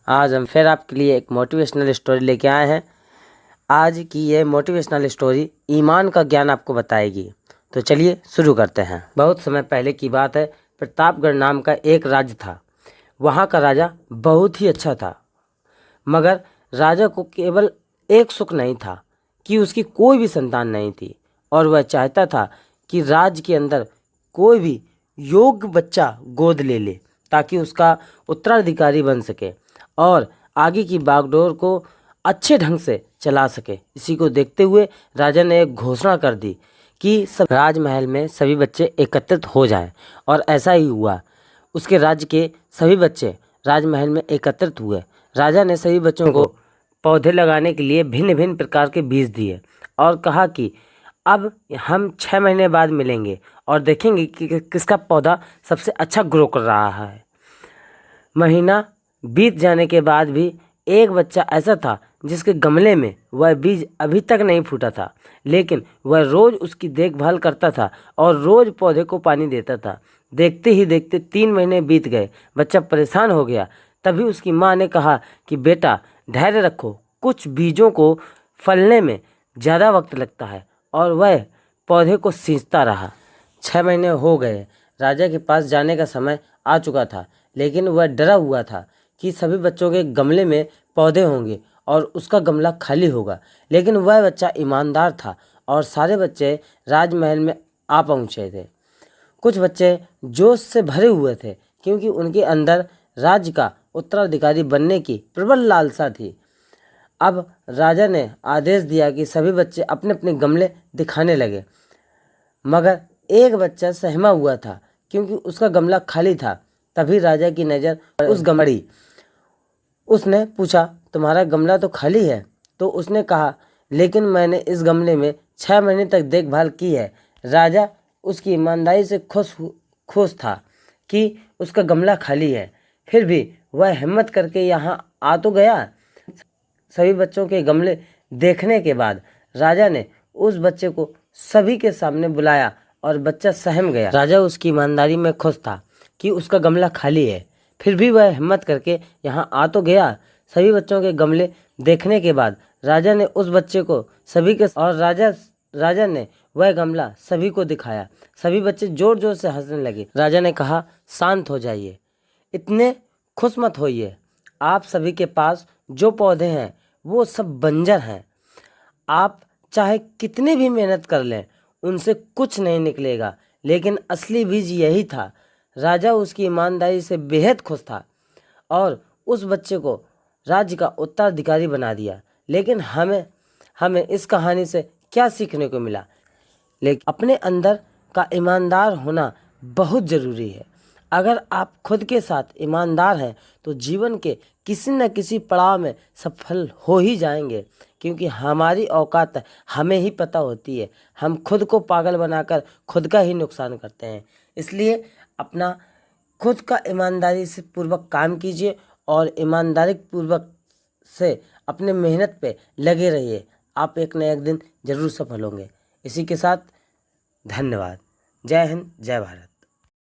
आज हम फिर आपके लिए एक मोटिवेशनल स्टोरी लेके आए हैं। आज की ये मोटिवेशनल स्टोरी ईमान का ज्ञान आपको बताएगी। तो चलिए शुरू करते हैं। बहुत समय पहले की बात है। प्रतापगढ़ नाम का एक राज्य था। वहाँ का राजा बहुत ही अच्छा था, मगर राजा को केवल एक सुख नहीं था कि उसकी कोई भी संतान नहीं थी, और वह चाहता था कि राज्य के अंदर कोई भी योग्य बच्चा गोद ले ले ताकि उसका उत्तराधिकारी बन सके और आगे की बागडोर को अच्छे ढंग से चला सके। इसी को देखते हुए राजा ने एक घोषणा कर दी कि सब राजमहल में सभी बच्चे एकत्रित हो जाएं, और ऐसा ही हुआ। उसके राज्य के सभी बच्चे राजमहल में एकत्रित हुए। राजा ने सभी बच्चों को पौधे लगाने के लिए भिन्न भिन्न प्रकार के बीज दिए और कहा कि अब हम 6 महीने बाद मिलेंगे और देखेंगे कि किसका पौधा सबसे अच्छा ग्रो कर रहा है। महीना बीत जाने के बाद भी एक बच्चा ऐसा था जिसके गमले में वह बीज अभी तक नहीं फूटा था, लेकिन वह रोज़ उसकी देखभाल करता था और रोज़ पौधे को पानी देता था। देखते ही देखते 3 महीने बीत गए। बच्चा परेशान हो गया। तभी उसकी माँ ने कहा कि बेटा धैर्य रखो, कुछ बीजों को फलने में ज़्यादा वक्त लगता है। और वह पौधे को सींचता रहा। 6 महीने हो गए। राजा के पास जाने का समय आ चुका था, लेकिन वह डरा हुआ था कि सभी बच्चों के गमले में पौधे होंगे और उसका गमला खाली होगा। लेकिन वह बच्चा ईमानदार था और सारे बच्चे राजमहल में आ पहुँचे थे। कुछ बच्चे जोश से भरे हुए थे क्योंकि उनके अंदर राज्य का उत्तराधिकारी बनने की प्रबल लालसा थी। अब राजा ने आदेश दिया कि सभी बच्चे अपने अपने गमले दिखाने लगे, मगर एक बच्चा सहमा हुआ था क्योंकि उसका गमला खाली था। तभी राजा की नज़र उस गमड़ी। उसने पूछा, तुम्हारा गमला तो खाली है? तो उसने कहा, लेकिन मैंने इस गमले में 6 महीने तक देखभाल की है। राजा उसकी ईमानदारी से खुश था कि उसका गमला खाली है, फिर भी वह हिम्मत करके यहाँ आ तो गया। सभी बच्चों के गमले देखने के बाद राजा ने उस बच्चे को सभी के सामने बुलाया और बच्चा सहम गया। राजा उसकी ईमानदारी में खुश था कि उसका गमला खाली है, फिर भी वह हिम्मत करके यहाँ आ तो गया। सभी बच्चों के गमले देखने के बाद राजा ने उस बच्चे को सभी के और राजा ने वह गमला सभी को दिखाया। सभी बच्चे जोर जोर से हंसने लगे। राजा ने कहा, शांत हो जाइए, इतने खुश मत होइए। आप सभी के पास जो पौधे हैं वो सब बंजर हैं। आप चाहे कितनी भी मेहनत कर लें, उनसे कुछ नहीं निकलेगा। लेकिन असली बीज यही था। राजा उसकी ईमानदारी से बेहद खुश था और उस बच्चे को राज्य का उत्तराधिकारी बना दिया। लेकिन हमें इस कहानी से क्या सीखने को मिला? लेकिन अपने अंदर का ईमानदार होना बहुत ज़रूरी है। अगर आप खुद के साथ ईमानदार हैं तो जीवन के किसी न किसी पड़ाव में सफल हो ही जाएंगे, क्योंकि हमारी औकात हमें ही पता होती है। हम खुद को पागल बनाकर खुद का ही नुकसान करते हैं। इसलिए अपना खुद का ईमानदारी से पूर्वक काम कीजिए और ईमानदारी पूर्वक से अपने मेहनत पे लगे रहिए। आप एक न एक दिन ज़रूर सफल होंगे। इसी के साथ धन्यवाद। जय हिंद, जय भारत।